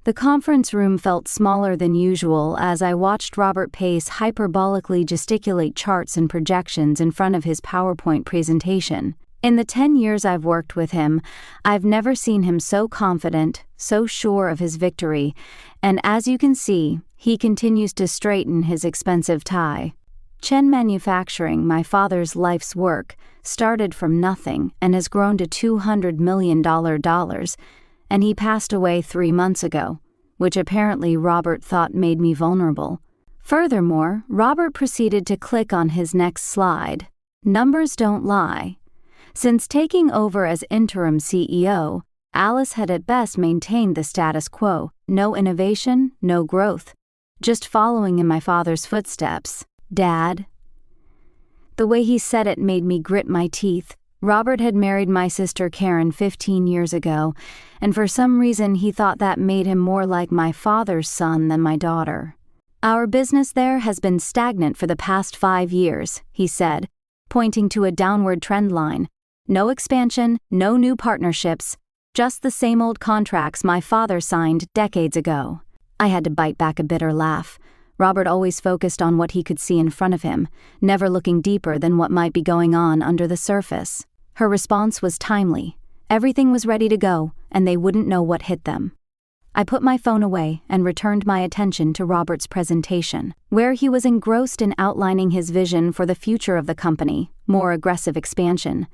The conference room felt smaller than usual as I watched Robert Pace hyperbolically gesticulate charts and projections in front of his PowerPoint presentation. In the 10 years I've worked with him, I've never seen him so confident, so sure of his victory, and as you can see, he continues to straighten his expensive tie. Chen Manufacturing, my father's life's work, started from nothing and has grown to $200 million, and he passed away 3 months ago, which apparently Robert thought made me vulnerable. Furthermore, Robert proceeded to click on his next slide. Numbers don't lie. Since taking over as interim CEO, Alice had at best maintained the status quo. No innovation, no growth. Just following in my father's footsteps. Dad. The way he said it made me grit my teeth. Robert had married my sister Karen 15 years ago, and for some reason he thought that made him more like my father's son than my daughter. Our business there has been stagnant for the past 5 years, he said, pointing to a downward trend line. No expansion, no new partnerships, just the same old contracts my father signed decades ago. I had to bite back a bitter laugh. Robert always focused on what he could see in front of him, never looking deeper than what might be going on under the surface. Her response was timely. Everything was ready to go, and they wouldn't know what hit them. I put my phone away and returned my attention to Robert's presentation, where he was engrossed in outlining his vision for the future of the company, more aggressive expansion,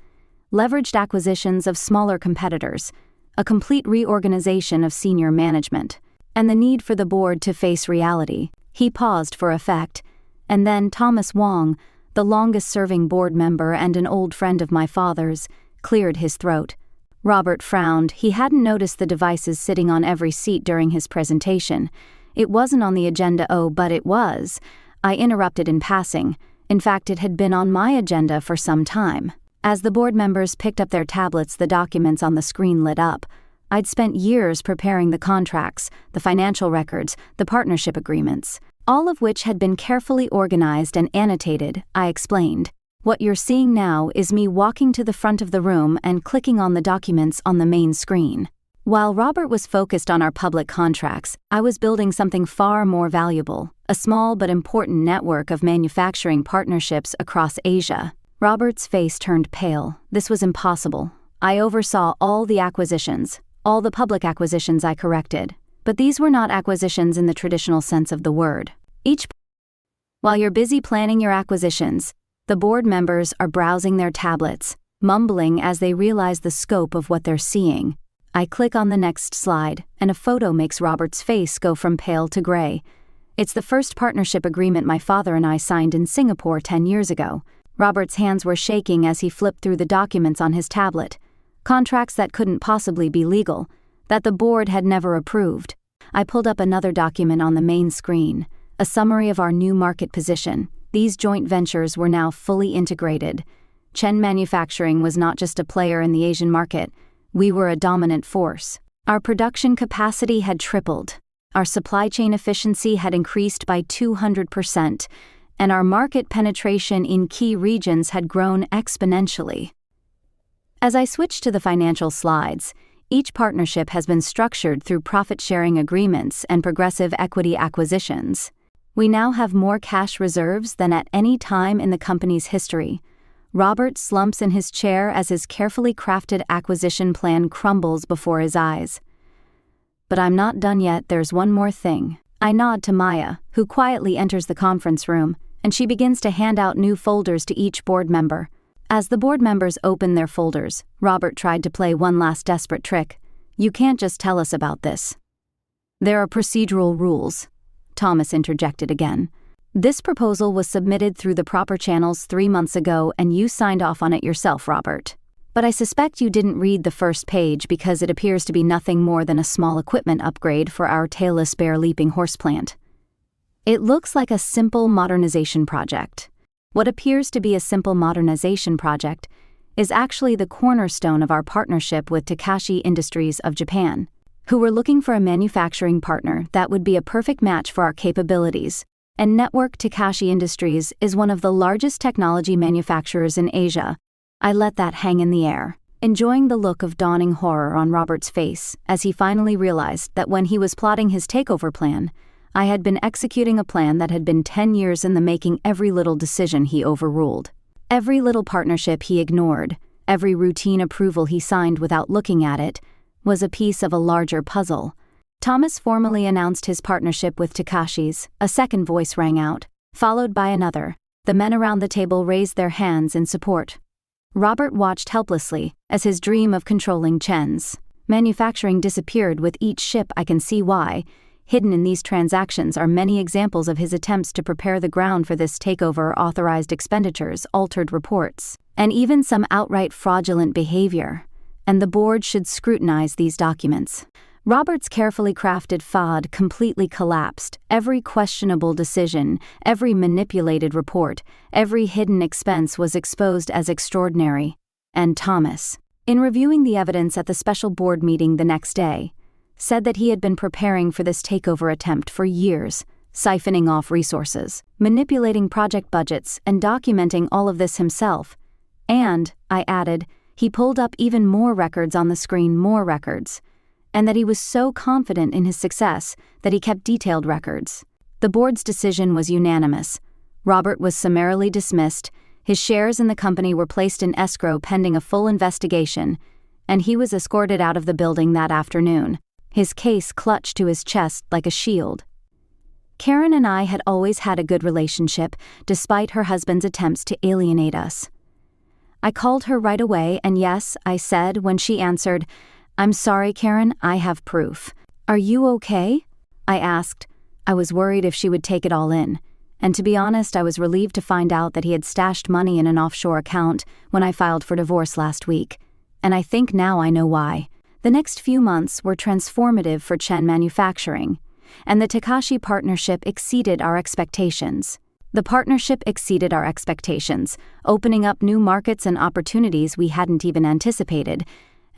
leveraged acquisitions of smaller competitors, a complete reorganization of senior management, and the need for the board to face reality. He paused for effect, and then Thomas Wong, the longest-serving board member and an old friend of my father's, cleared his throat. Robert frowned. He hadn't noticed the devices sitting on every seat during his presentation. It wasn't on the agenda, but it was. I interrupted in passing. In fact, it had been on my agenda for some time. As the board members picked up their tablets, the documents on the screen lit up. I'd spent years preparing the contracts, the financial records, the partnership agreements, all of which had been carefully organized and annotated, I explained. What you're seeing now is me walking to the front of the room and clicking on the documents on the main screen. While Robert was focused on our public contracts, I was building something far more valuable, a small but important network of manufacturing partnerships across Asia. Robert's face turned pale. This was impossible. I oversaw all the acquisitions. All the public acquisitions I corrected. But these were not acquisitions in the traditional sense of the word. While you're busy planning your acquisitions, the board members are browsing their tablets, mumbling as they realize the scope of what they're seeing. I click on the next slide, and a photo makes Robert's face go from pale to gray. It's the first partnership agreement my father and I signed in Singapore 10 years ago. Robert's hands were shaking as he flipped through the documents on his tablet. Contracts that couldn't possibly be legal, that the board had never approved. I pulled up another document on the main screen, a summary of our new market position. These joint ventures were now fully integrated. Chen Manufacturing was not just a player in the Asian market, we were a dominant force. Our production capacity had tripled. Our supply chain efficiency had increased by 200%, and our market penetration in key regions had grown exponentially. As I switch to the financial slides, each partnership has been structured through profit-sharing agreements and progressive equity acquisitions. We now have more cash reserves than at any time in the company's history. Robert slumps in his chair as his carefully crafted acquisition plan crumbles before his eyes. But I'm not done yet, there's one more thing. I nod to Maya, who quietly enters the conference room, and she begins to hand out new folders to each board member. As the board members opened their folders, Robert tried to play one last desperate trick. You can't just tell us about this. There are procedural rules, Thomas interjected again. This proposal was submitted through the proper channels 3 months ago and you signed off on it yourself, Robert. But I suspect you didn't read the first page because it appears to be nothing more than a small equipment upgrade for our tailless bear leaping horse plant. It looks like a simple modernization project. What appears to be a simple modernization project is actually the cornerstone of our partnership with Takashi Industries of Japan, who were looking for a manufacturing partner that would be a perfect match for our capabilities. And Network Takashi Industries is one of the largest technology manufacturers in Asia. I let that hang in the air. enjoying the look of dawning horror on Robert's face as he finally realized that when he was plotting his takeover plan, I had been executing a plan that had been 10 years in the making. Every little decision he overruled. Every little partnership he ignored, every routine approval he signed without looking at it, was a piece of a larger puzzle. Thomas formally announced his partnership with Takashi's. A second voice rang out, followed by another. The men around the table raised their hands in support. Robert watched helplessly as his dream of controlling Chen's manufacturing disappeared with each ship. I can see why. Hidden in these transactions are many examples of his attempts to prepare the ground for this takeover: authorized expenditures, altered reports, and even some outright fraudulent behavior. And the board should scrutinize these documents. Robert's carefully crafted FOD completely collapsed. Every questionable decision, every manipulated report, every hidden expense was exposed as extraordinary. And Thomas, in reviewing the evidence at the special board meeting the next day, said that he had been preparing for this takeover attempt for years, siphoning off resources, manipulating project budgets, and documenting all of this himself. And, I added, he pulled up even more records on the screen, more records, and that he was so confident in his success that he kept detailed records. The board's decision was unanimous. Robert was summarily dismissed, his shares in the company were placed in escrow pending a full investigation, and he was escorted out of the building that afternoon, his case clutched to his chest like a shield. Karen and I had always had a good relationship, despite her husband's attempts to alienate us. I called her right away, and yes, I said when she answered, "I'm sorry, Karen, I have proof." "Are you okay?" I asked. I was worried if she would take it all in, and to be honest, I was relieved to find out that he had stashed money in an offshore account when I filed for divorce last week, and I think now I know why. The next few months were transformative for Chen Manufacturing, and the Takashi partnership exceeded our expectations. The partnership exceeded our expectations, opening up new markets and opportunities we hadn't even anticipated,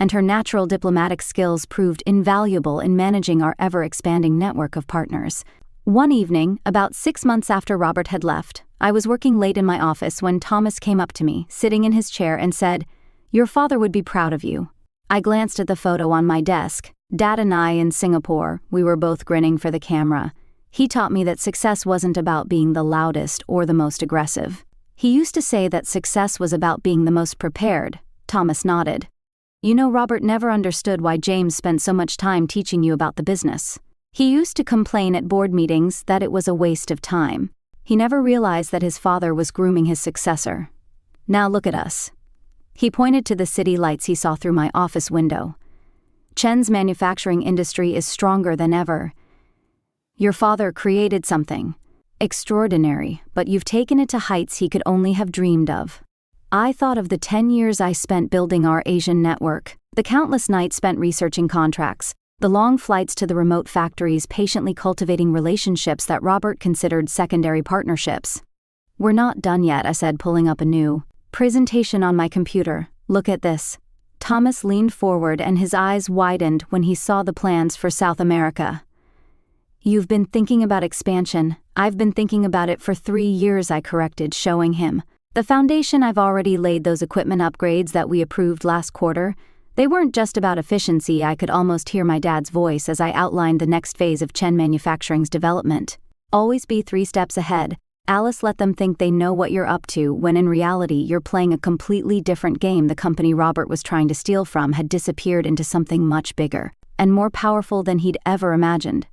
and her natural diplomatic skills proved invaluable in managing our ever-expanding network of partners. One evening, about 6 months after Robert had left, I was working late in my office when Thomas came up to me, sitting in his chair, and said, "Your father would be proud of you." I glanced at the photo on my desk. Dad and I in Singapore, we were both grinning for the camera. He taught me that success wasn't about being the loudest or the most aggressive. He used to say that success was about being the most prepared. Thomas nodded. "You know, Robert never understood why James spent so much time teaching you about the business. He used to complain at board meetings that it was a waste of time. He never realized that his father was grooming his successor. Now look at us." He pointed to the city lights he saw through my office window. "Chen's manufacturing industry is stronger than ever. Your father created something extraordinary, but you've taken it to heights he could only have dreamed of." I thought of the 10 years I spent building our Asian network, the countless nights spent researching contracts, the long flights to the remote factories patiently cultivating relationships that Robert considered secondary partnerships. "We're not done yet," I said, pulling up a new presentation on my computer. "Look at this." Thomas leaned forward and his eyes widened when he saw the plans for South America. "You've been thinking about expansion. I've been thinking about it for 3 years," I corrected, showing him the foundation. I've already laid those equipment upgrades that we approved last quarter. They weren't just about efficiency. I could almost hear my dad's voice as I outlined the next phase of Chen Manufacturing's development. "Always be 3 steps ahead. Alice, let them think they know what you're up to when in reality you're playing a completely different game." The company Robert was trying to steal from had disappeared into something much bigger and more powerful than he'd ever imagined.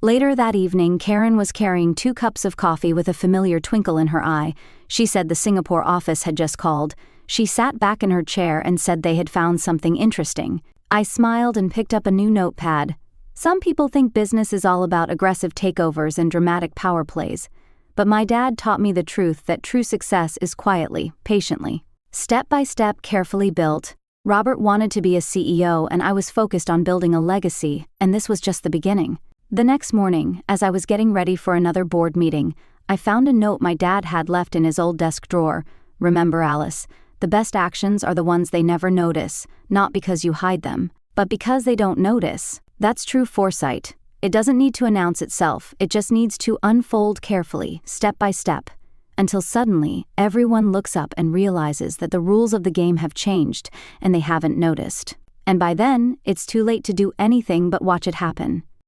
Later that evening, Karen was carrying 2 cups of coffee with a familiar twinkle in her eye. She said the Singapore office had just called. She sat back in her chair and said they had found something interesting. I smiled and picked up a new notepad. Some people think business is all about aggressive takeovers and dramatic power plays. But my dad taught me the truth that true success is quietly, patiently, step by step, carefully built. Robert wanted to be a CEO and I was focused on building a legacy, and this was just the beginning. The next morning, as I was getting ready for another board meeting, I found a note my dad had left in his old desk drawer. "Remember, Alice, the best actions are the ones they never notice, not because you hide them, but because they don't notice. That's true foresight. It doesn't need to announce itself, it just needs to unfold carefully, step by step. until suddenly everyone looks up and realizes that the rules of the game have changed and they haven't noticed. And by then, it's too late to do anything but watch it happen.